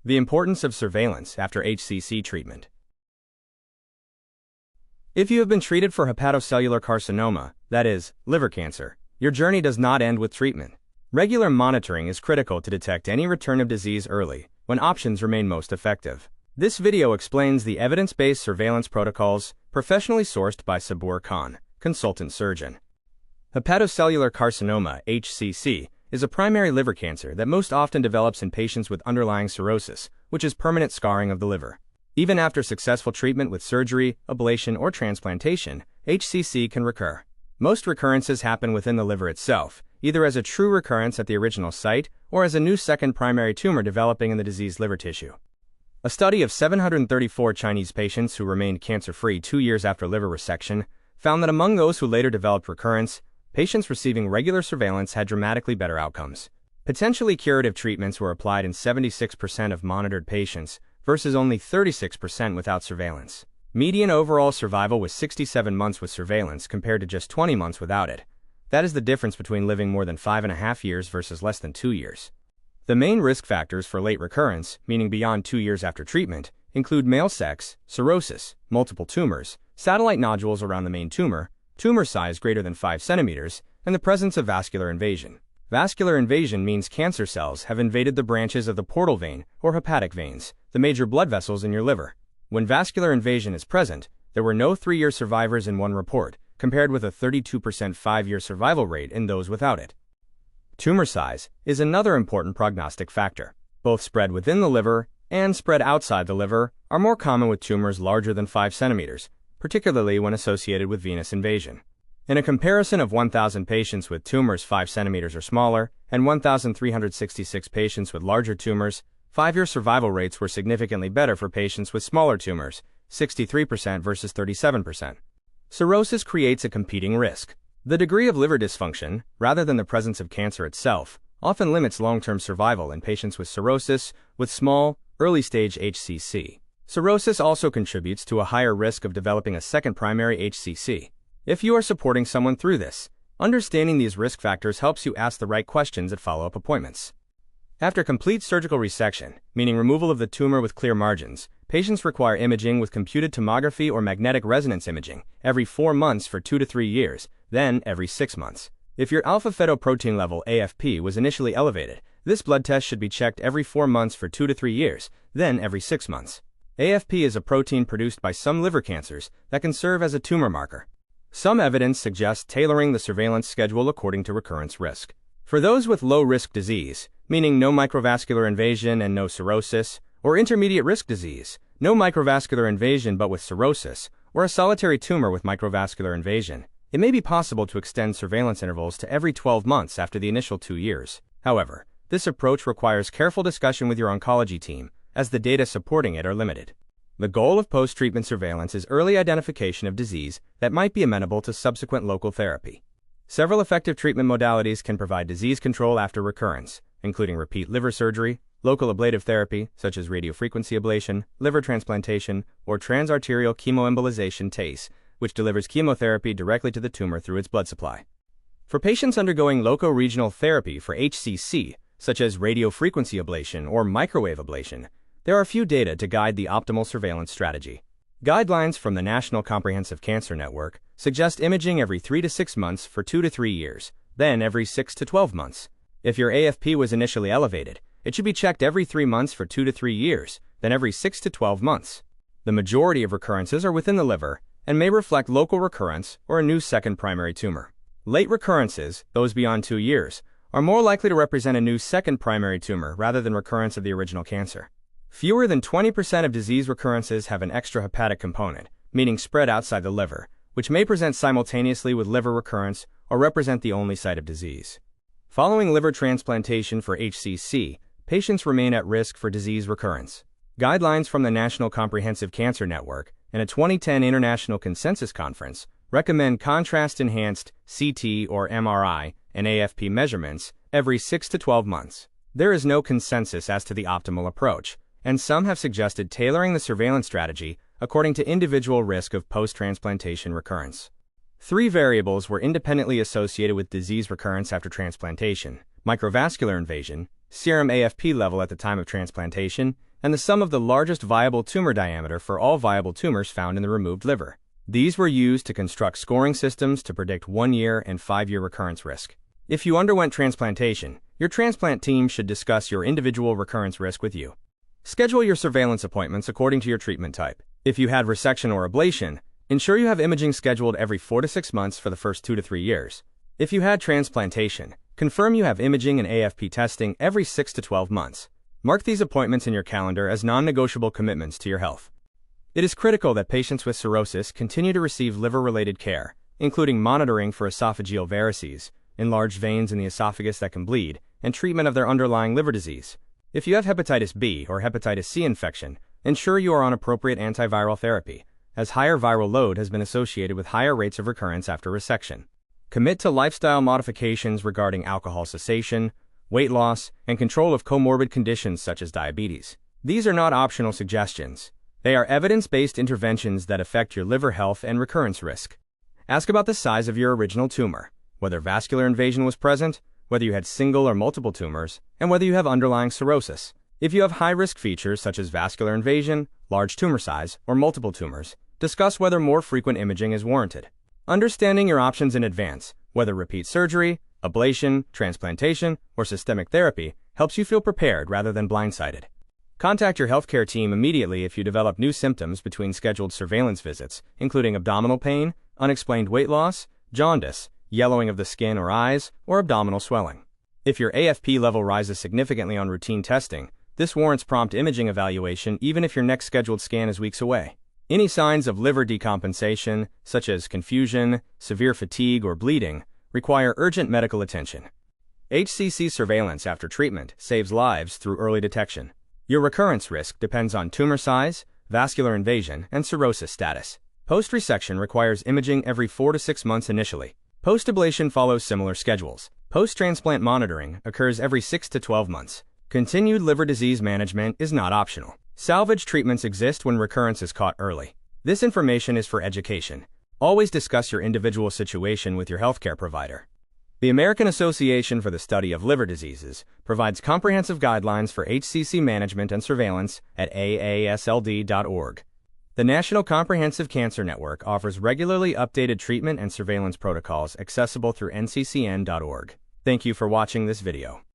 The importance of surveillance after HCC treatment. If you have been treated for hepatocellular carcinoma, that is, liver cancer, your journey does not end with treatment. Regular monitoring is critical to detect any return of disease early, when options remain most effective. This video explains the evidence-based surveillance protocols professionally sourced by Saboor, consultant surgeon. Hepatocellular carcinoma, HCC, is a primary liver cancer that most often develops in patients with underlying cirrhosis, which is permanent scarring of the liver. Even after successful treatment with surgery, ablation, or transplantation, HCC can recur. Most recurrences happen within the liver itself, either as a true recurrence at the original site or as a new second primary tumor developing in the diseased liver tissue. A study of 734 Chinese patients who remained cancer-free 2 years after liver resection found that among those who later developed recurrence, patients receiving regular surveillance had dramatically better outcomes. Potentially curative treatments were applied in 76% of monitored patients versus only 36% without surveillance. Median overall survival was 67 months with surveillance compared to just 20 months without it. That is the difference between living more than 5.5 years versus less than 2 years. The main risk factors for late recurrence, meaning beyond 2 years after treatment, include male sex, cirrhosis, multiple tumors, satellite nodules around the main tumor size greater than 5 centimeters, and the presence of vascular invasion. Vascular invasion means cancer cells have invaded the branches of the portal vein or hepatic veins, the major blood vessels in your liver. When vascular invasion is present, there were no 3-year survivors in one report, compared with a 32% 5-year survival rate in those without it. Tumor size is another important prognostic factor. Both spread within the liver and spread outside the liver are more common with tumors larger than 5 centimeters, particularly when associated with venous invasion. In a comparison of 1,000 patients with tumors 5 centimeters or smaller and 1,366 patients with larger tumors, 5-year survival rates were significantly better for patients with smaller tumors, 63% versus 37%. Cirrhosis creates a competing risk. The degree of liver dysfunction, rather than the presence of cancer itself, often limits long-term survival in patients with cirrhosis with small, early-stage HCC. Cirrhosis also contributes to a higher risk of developing a second primary HCC. If you are supporting someone through this, understanding these risk factors helps you ask the right questions at follow-up appointments. After complete surgical resection, meaning removal of the tumor with clear margins, patients require imaging with computed tomography or magnetic resonance imaging every 4 months for 2 to 3 years, then every 6 months. If your alpha-fetoprotein level AFP was initially elevated, this blood test should be checked every 4 months for 2 to 3 years, then every 6 months. AFP is a protein produced by some liver cancers that can serve as a tumor marker. Some evidence suggests tailoring the surveillance schedule according to recurrence risk. For those with low-risk disease, meaning no microvascular invasion and no cirrhosis, or intermediate-risk disease, no microvascular invasion but with cirrhosis, or a solitary tumor with microvascular invasion, it may be possible to extend surveillance intervals to every 12 months after the initial 2 years. However, this approach requires careful discussion with your oncology team, as the data supporting it are limited. The goal of post-treatment surveillance is early identification of disease that might be amenable to subsequent local therapy. Several effective treatment modalities can provide disease control after recurrence, including repeat liver surgery, local ablative therapy, such as radiofrequency ablation, liver transplantation, or transarterial chemoembolization (TACE, which delivers chemotherapy directly to the tumor through its blood supply. For patients undergoing loco-regional therapy for HCC, such as radiofrequency ablation or microwave ablation, there are few data to guide the optimal surveillance strategy. Guidelines from the National Comprehensive Cancer Network suggest imaging every 3 to 6 months for 2 to 3 years, then every 6 to 12 months. If your AFP was initially elevated, it should be checked every 3 months for 2 to 3 years, then every 6 to 12 months. The majority of recurrences are within the liver and may reflect local recurrence or a new second primary tumor. Late recurrences, those beyond 2 years, are more likely to represent a new second primary tumor rather than recurrence of the original cancer. Fewer than 20% of disease recurrences have an extrahepatic component, meaning spread outside the liver, which may present simultaneously with liver recurrence or represent the only site of disease. Following liver transplantation for HCC, patients remain at risk for disease recurrence. Guidelines from the National Comprehensive Cancer Network and a 2010 International Consensus Conference recommend contrast-enhanced CT or MRI and AFP measurements every 6 to 12 months. There is no consensus as to the optimal approach, and some have suggested tailoring the surveillance strategy according to individual risk of post-transplantation recurrence. 3 variables were independently associated with disease recurrence after transplantation: microvascular invasion, serum AFP level at the time of transplantation, and the sum of the largest viable tumor diameter for all viable tumors found in the removed liver. These were used to construct scoring systems to predict 1-year and 5-year recurrence risk. If you underwent transplantation, your transplant team should discuss your individual recurrence risk with you. Schedule your surveillance appointments according to your treatment type. If you had resection or ablation, ensure you have imaging scheduled every 4 to 6 months for the first 2 to 3 years. If you had transplantation, confirm you have imaging and AFP testing every 6 to 12 months. Mark these appointments in your calendar as non-negotiable commitments to your health. It is critical that patients with cirrhosis continue to receive liver-related care, including monitoring for esophageal varices, enlarged veins in the esophagus that can bleed, and treatment of their underlying liver disease. If you have hepatitis B or hepatitis C infection, ensure you are on appropriate antiviral therapy, as higher viral load has been associated with higher rates of recurrence after resection. Commit to lifestyle modifications regarding alcohol cessation, weight loss, and control of comorbid conditions such as diabetes. These are not optional suggestions. They are evidence-based interventions that affect your liver health and recurrence risk. Ask about the size of your original tumor, whether vascular invasion was present, whether you had single or multiple tumors, and whether you have underlying cirrhosis. If you have high-risk features such as vascular invasion, large tumor size, or multiple tumors, discuss whether more frequent imaging is warranted. Understanding your options in advance, whether repeat surgery, ablation, transplantation, or systemic therapy, helps you feel prepared rather than blindsided. Contact your healthcare team immediately if you develop new symptoms between scheduled surveillance visits, including abdominal pain, unexplained weight loss, jaundice, yellowing of the skin or eyes, or abdominal swelling. If your AFP level rises significantly on routine testing, this warrants prompt imaging evaluation even if your next scheduled scan is weeks away. Any signs of liver decompensation, such as confusion, severe fatigue, or bleeding, require urgent medical attention. HCC surveillance after treatment saves lives through early detection. Your recurrence risk depends on tumor size, vascular invasion, and cirrhosis status. Post-resection requires imaging every 4 to 6 months initially. Post-ablation follows similar schedules. Post-transplant monitoring occurs every 6 to 12 months. Continued liver disease management is not optional. Salvage treatments exist when recurrence is caught early. This information is for education. Always discuss your individual situation with your healthcare provider. The American Association for the Study of Liver Diseases provides comprehensive guidelines for HCC management and surveillance at aasld.org. The National Comprehensive Cancer Network offers regularly updated treatment and surveillance protocols accessible through nccn.org. Thank you for watching this video.